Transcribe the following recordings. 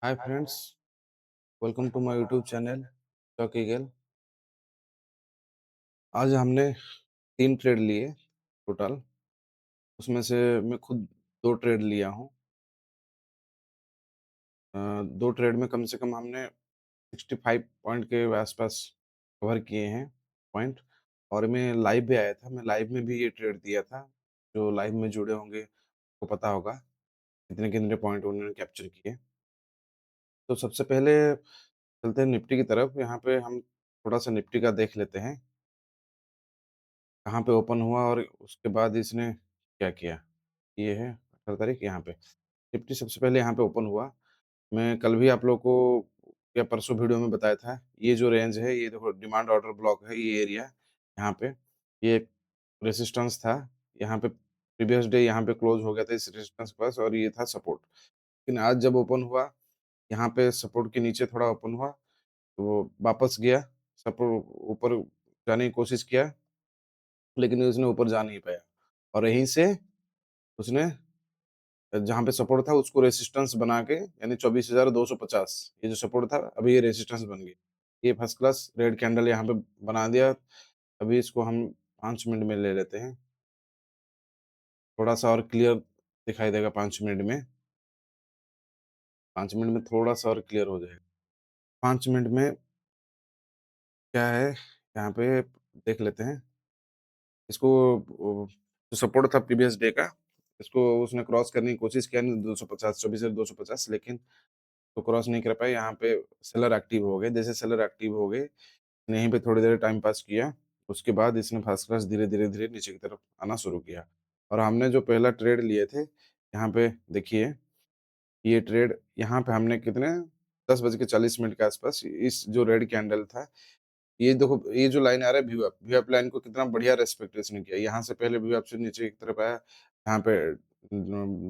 Hi friends, welcome to my YouTube channel Stock Eagle. आज हमने 3 trade लिए total. उसमें से मैं खुद 2 ट्रेड लिया हूँ। 2 ट्रेड में कम से कम हमने 65 पॉइंट के आसपास कवर किए हैं पॉइंट। और मैं लाइव भी आया था, मैं लाइव में भी ये ट्रेड दिया था। जो लाइव में जुड़े होंगे को पता होगा कितने-कितने पॉइंट उन्होंने कैप्चर किए। तो सबसे पहले चलते हैं निफ्टी की तरफ। यहाँ पे हम थोड़ा-सा निफ्टी का देख लेते हैं। कहाँ पे ओपन हुआ और उसके बाद इसने क्या किया। ये है 18 तारीख यहाँ पे। निफ्टी सबसे पहले यहाँ पे ओपन हुआ। मैं कल भी आप लोगों को या परसों वीडियो में बताया था, ये जो रेंज है, ये देखो डिमांड ऑर्डर ब्लॉक है, ये एरिया यहाँ पे। ये एक रेजिस्टेंस था। यहाँ पे प्रीवियस डे यहाँ पे क्लोज़ हो गया था इस रेजिस्टेंस के पास और ये था सपोर्ट। लेकिन आज जब ओपन हुआ, यहाँ पे सपोर्ट के नीचे थोड़ा ओपन हुआ, तो वो वापस गया। ऊपर जाने की कोशिश किया, लेकिन उसने ऊपर जा नहीं पाया और यहीं से उसने जहाँ पे सपोर्ट था उसको रेजिस्टेंस बना के, यानी 24,250 ये जो सपोर्ट था, अभी ये रेजिस्टेंस बन गई। ये फर्स्ट क्लास रेड कैंडल यहाँ पे बना दिया। अभी इसको हम 5 मिनट में ले लेते हैं। थोड़ा-सा और क्लियर दिखाई देगा 5 मिनट में। 5 मिनट में थोड़ा-सा और क्लियर हो जाएगा। 5 मिनट में क्या है, यहाँ पे देख लेते हैं। इसको जो सपोर्ट था प्रीवियस डे का, इसको उसने क्रॉस करने की कोशिश किया, 250 24,250, लेकिन तो क्रॉस नहीं कर पाए। यहाँ पे सेलर एक्टिव हो गए। जैसे सेलर एक्टिव हो गए, यहीं पे थोड़ी देर टाइम पास किया। उसके बाद इसने फर्स्ट क्लास धीरे-धीरे नीचे की तरफ आना शुरू किया। और हमने जो पहला ट्रेड लिए थे, यहाँ पे देखिए, ये ट्रेड यहाँ पे हमने कितने 10 बज के 40 मिनट के आसपास इस जो रेड कैंडल था, ये देखो, ये जो लाइन आ रहा है view up, view up line को कितना बढ़िया रिस्पेक्ट इसने किया। यहाँ से पहले व्यू अप से नीचे की तरफ आया, यहाँ पे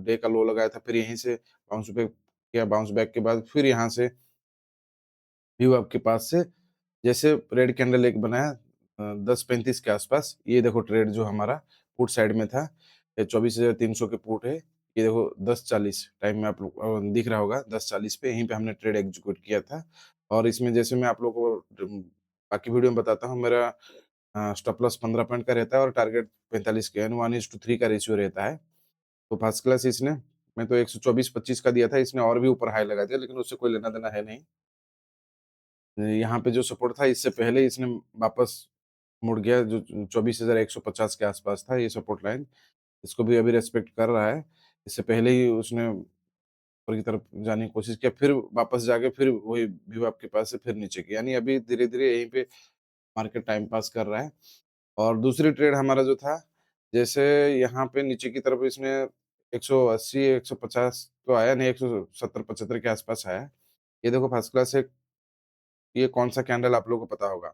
डे का लो लगाया था, फिर यहीं से बाउंस बैक किया, बाउंस बैक के बाद फिर यहाँ से व्यू अप के पास से जैसे रेड कैंडल एक बनाया 10:35 के आसपास। ये देखो ट्रेड जो हमारा पुट साइड में था, ये 24,300 के पुट है। ये देखो 10:40 टाइम में आप लोग दिख रहा होगा, 10:40 पे यहीं पे हमने ट्रेड एग्जीक्यूट किया था। और इसमें जैसे मैं आप लोगों को बाकी वीडियो में बताता हूँ, मेरा स्टॉप लॉस 15 पॉइंट का रहता है और टारगेट 45 का, यानी 1:3 का रेशियो रहता है। तो फर्स्ट क्लास इसने, मैं तो 124-25 का दिया था, इसने और भी ऊपर हाई लगा दिया, लेकिन उससे कोई लेना-देना है नहीं। यहाँ पे जो सपोर्ट था, इससे पहले इसने वापस मुड़ गया, जो 24,150 के आसपास था ये सपोर्ट लाइन। इसको भी अभी रिस्पेक्ट कर रहा है। इससे पहले ही उसने ऊपर की तरफ जाने की कोशिश किया, फिर वापस जाके फिर वही व्यू आपके पास से फिर नीचे की, यानी अभी धीरे-धीरे यहीं पे मार्केट टाइम पास कर रहा है। और दूसरी ट्रेड हमारा जो था, जैसे यहाँ पे नीचे की तरफ इसने 180, 150 तो आया नहीं, 170-75 के आसपास आया। ये देखो फर्स्ट क्लास है, ये कौन-सा कैंडल आप लोगों को पता होगा,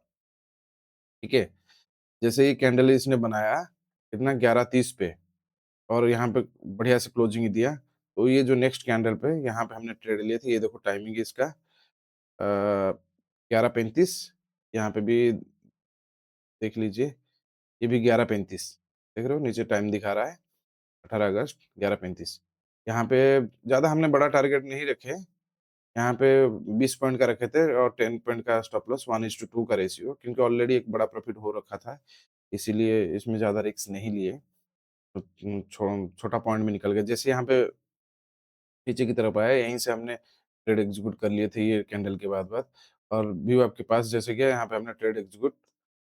ठीक है? जैसे ही कैंडल इसने बनाया, कितना 11:30 पे, और यहाँ पे बढ़िया से क्लोजिंग दिया। तो ये जो नेक्स्ट कैंडल पे यहाँ पे हमने ट्रेड लिए थे, ये देखो टाइमिंग इसका 11:35, यहाँ पे भी देख लीजिए, ये भी 11:35, देख रहे हो नीचे टाइम दिखा रहा है 18 अगस्त 11:35। यहाँ पे ज़्यादा हमने बड़ा टारगेट नहीं रखे, यहाँ पे 20 पॉइंट का रखे थे और 10 पॉइंट का स्टॉप लॉस, 1:2 का रेशियो, क्योंकि ऑलरेडी एक बड़ा प्रॉफिट हो रखा था, इसीलिए इसमें ज़्यादा रिस्क नहीं लिए। तो छोटा पॉइंट में निकल गए। जैसे यहाँ पे नीचे की तरफ आया, यहीं से हमने ट्रेड एग्जीक्यूट कर लिए थे ये कैंडल के बाद-बाद। और व्यू आपके पास जैसे गया, यहाँ पे हमने ट्रेड एग्जीक्यूट,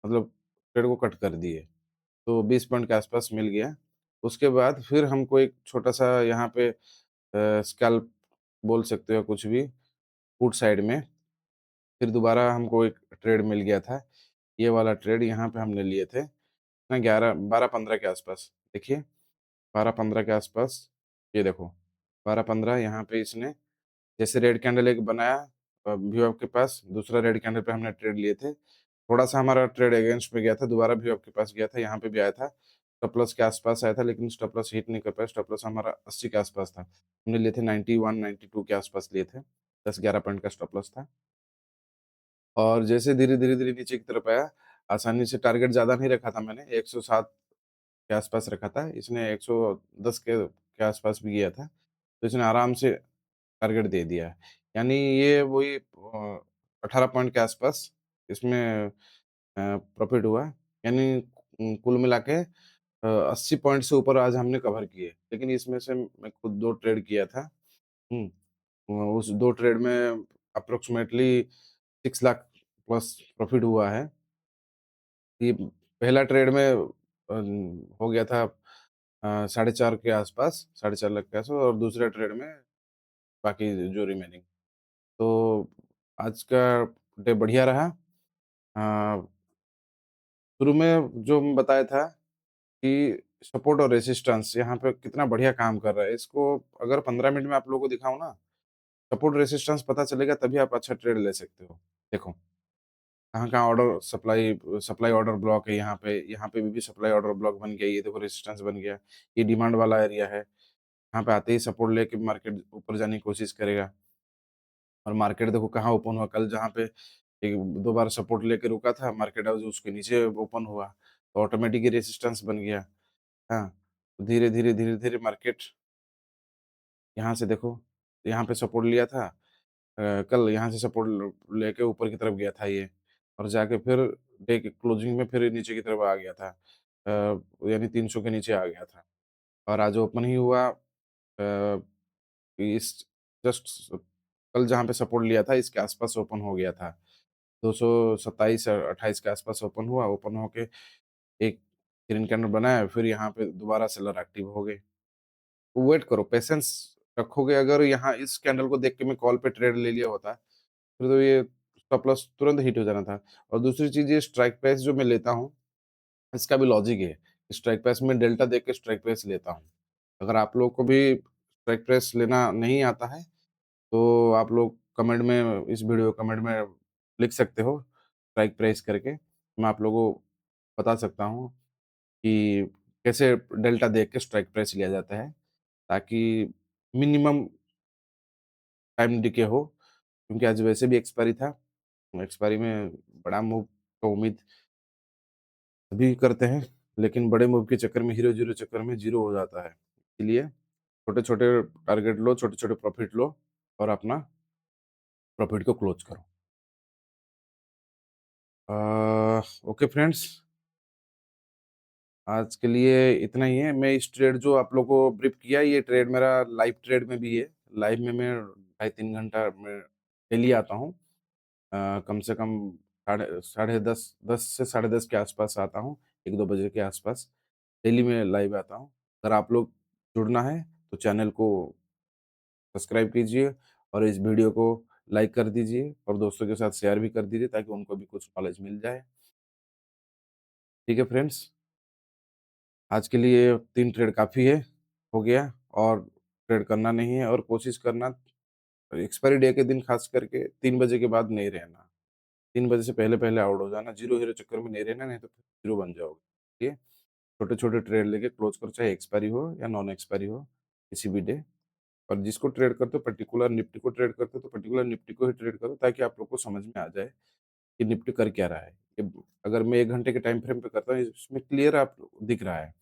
मतलब ट्रेड को कट कर दिए। तो 20 पॉइंट के आसपास मिल गया। उसके बाद फिर हमको एक छोटा-सा यहाँ पे स्कैल्प बोल सकते हो कुछ भी, पुट साइड में फिर दोबारा हमको एक ट्रेड मिल गया था। ये वाला ट्रेड यहाँ पे हमने लिए थे ना, 11 12-15 के आसपास। देखिए 12-15 के आसपास, ये देखो 12-15 यहाँ पे इसने जैसे रेड कैंडल एक बनाया व्यू अप के पास, दूसरा रेड कैंडल पे हमने ट्रेड लिए थे। थोड़ा-सा हमारा ट्रेड अगेंस्ट में गया था, दोबारा व्यू अप के पास गया था, यहाँ पे भी आया था। स्टॉप लॉस के आसपास आया था, लेकिन स्टॉप लॉस हिट नहीं कर पाया, स्टॉप लॉस हमारा 80 के आसपास था। हमने लिए थे 91-92 के आसपास लिए थे, 10-11 पॉइंट का स्टॉप लॉस था। और जैसे धीरे-धीरे नीचे की तरफ आया, आसानी से टारगेट ज़्यादा नहीं रखा था मैंने, 107 के आसपास रखा था। इसने 110 के आसपास भी गया था, तो इसने आराम से टारगेट दे दिया है। यानी ये वही 18 पॉइंट के आसपास इसमें प्रॉफ़िट हुआ। यानी कुल मिला के 80 पॉइंट से ऊपर आज हमने कवर किए। लेकिन इसमें से मैं खुद 2 ट्रेड किया था। हुँ। उस 2 ट्रेड में अप्रॉक्सिमेटली 6 लाख प्लस प्रॉफ़िट हुआ है। ये पहला ट्रेड में हो गया था साढ़े 4 के आसपास, साढ़े 4 लाख के आसपास, और दूसरे ट्रेड में बाकी जो रिमेनिंग। तो आज का डे बढ़िया रहा। शुरू में जो मैं बताया था कि सपोर्ट और रेजिस्टेंस यहाँ पे कितना बढ़िया काम कर रहा है। इसको अगर 15 मिनट में आप लोगों को दिखाऊँ ना, सपोर्ट रेजिस्टेंस पता चलेगा तभी आप अच्छा ट्रेड ले सकते हो। देखो, कहाँ-कहाँ order supply supply order block है यहाँ पे भी सप्लाई ऑर्डर ब्लॉक बन गया। ये देखो रेजिस्टेंस बन गया। ये डिमांड वाला एरिया है। यहाँ पे आते ही सपोर्ट लेके मार्केट ऊपर जाने की कोशिश करेगा। और मार्केट देखो कहाँ ओपन हुआ, कल जहाँ पे 1-2 बार सपोर्ट लेके रुका था, मार्केट आज उसके नीचे ओपन हुआ, तो ऑटोमेटिक ही रेजिस्टेंस बन गया। हाँ, तो धीरे-धीरे, धीरे-धीरे मार्केट यहाँ से देखो, यहाँ पे सपोर्ट लिया था, कल यहाँ से सपोर्ट लेके ऊपर की तरफ गया था ये, और जाके फिर डे के क्लोजिंग में फिर नीचे की तरफ आ गया था। यानी 300 के नीचे आ गया था, और आज ओपन ही हुआ इस जस्ट कल जहाँ पे सपोर्ट लिया था इसके आसपास ओपन हो गया था। 227-28 के आसपास ओपन हुआ, ओपन होके एक ग्रीन कैंडल बनाया, फिर यहाँ पे दोबारा सेलर एक्टिव हो गए। वेट करो, पेशेंस रखोगे, अगर यहाँ इस कैंडल को देख के मैं कॉल पे ट्रेड ले लिया होता, फिर तो ये स्टॉप लॉस तुरंत हिट हो जाना था। और दूसरी चीज़, ये स्ट्राइक प्राइस जो मैं लेता हूँ, इसका भी लॉजिक है। स्ट्राइक प्राइस में डेल्टा देख के स्ट्राइक प्राइस लेता हूँ। अगर आप लोगों को भी स्ट्राइक प्राइस लेना नहीं आता है, तो आप लोग कमेंट में, इस वीडियो कमेंट में लिख सकते हो स्ट्राइक प्राइस करके। मैं आप लोगों को बता सकता हूँ कि कैसे डेल्टा देख के स्ट्राइक प्राइस लिया जाता है, ताकि मिनिमम टाइम डिके हो, क्योंकि आज वैसे भी एक्सपायरी था। एक्सपायरी में बड़ा मूव का उम्मीद सभी करते हैं, लेकिन बड़े मूव के चक्कर में, हीरो-ज़ीरो चक्कर में ज़ीरो हो जाता है। इसलिए छोटे-छोटे टारगेट लो, छोटे-छोटे प्रॉफ़िट लो, और अपना प्रॉफ़िट को क्लोज़ करो। ओके फ्रेंड्स, आज के लिए इतना ही है। मैं इस ट्रेड जो आप लोगों को ब्रीफ किया, ये ट्रेड मेरा लाइव ट्रेड में भी है। लाइव में मैं ढाई 3 घंटा मैं डेली आता हूँ। कम से कम साढ़े साढ़े 10 से साढ़े 10 के आसपास आता हूँ, 1-2 बजे के आसपास। डेली मैं लाइव आता हूँ। अगर आप लोग जुड़ना है, तो चैनल को सब्सक्राइब कीजिए, और इस वीडियो को लाइक कर दीजिए, और दोस्तों के साथ शेयर भी कर दीजिए, ताकि उनको भी कुछ नॉलेज मिल जाए। ठीक है फ्रेंड्स? आज के लिए 3 ट्रेड काफ़ी है, हो गया, और ट्रेड करना नहीं है, और कोशिश करना एक्सपायरी डे के दिन ख़ास करके 3 बजे के बाद नहीं रहना। 3 बजे से पहले-पहले आउट हो जाना, ज़ीरो हीरो चक्कर में नहीं रहना, नहीं तो फिर ज़ीरो बन जाओगे। ठीक है? छोटे-छोटे ट्रेड लेके क्लोज़ करो, चाहे एक्सपायरी हो या नॉन एक्सपायरी हो, किसी भी डे। और जिसको ट्रेड करते हो, पर्टिकुलर निफ्टी को ट्रेड करते हो, तो पर्टिकुलर निफ्टी को ही ट्रेड करो, ताकि आप लोग को समझ में आ जाए कि निफ्टी कर क्या रहा है। ये अगर मैं 1 घंटे के टाइम फ्रेम पे करता हूँ, इसमें क्लियर आप दिख रहा है।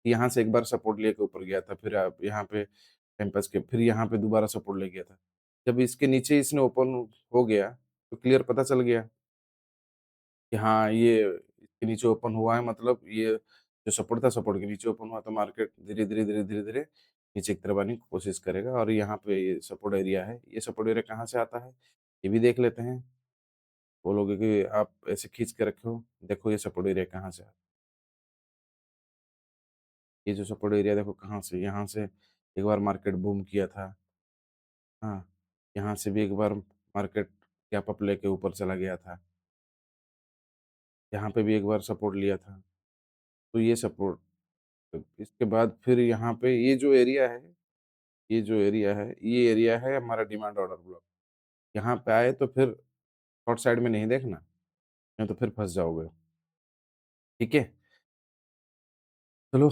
यहाँ से एक बार सपोर्ट लेके ऊपर गया था, फिर आप यहाँ पे टाइम पास किया, फिर यहाँ पे दोबारा सपोर्ट ले गया था। जब इसके नीचे इसने ओपन हो गया, तो क्लियर पता चल गया कि हाँ, ये इसके नीचे ओपन हुआ है, मतलब ये जो सपोर्ट था, सपोर्ट के नीचे ओपन हुआ, तो मार्केट धीरे-धीरे, धीरे-धीरे नीचे की तरफ आने की कोशिश करेगा, और यहाँ पे ये सपोर्ट एरिया है। ये सपोर्ट एरिया कहाँ से आता है, ये भी देख लेते हैं। बोलोगे कि आप ऐसे खींच के रखे हो, देखो ये सपोर्ट एरिया कहाँ से आता है। ये जो सपोर्ट एरिया देखो कहाँ से, यहाँ से एक बार मार्केट बूम किया था। हाँ, यहाँ से भी एक बार मार्केट गैप अप लेके ऊपर चला गया था। यहाँ पे भी एक बार सपोर्ट लिया था। तो ये सपोर्ट, तो इसके बाद फिर यहाँ पे ये जो एरिया है, ये जो एरिया है, ये एरिया है हमारा डिमांड ऑर्डर ब्लॉक। यहाँ पे आए तो फिर शॉर्ट साइड में नहीं देखना, नहीं तो फिर फँस जाओगे। ठीक है? चलो,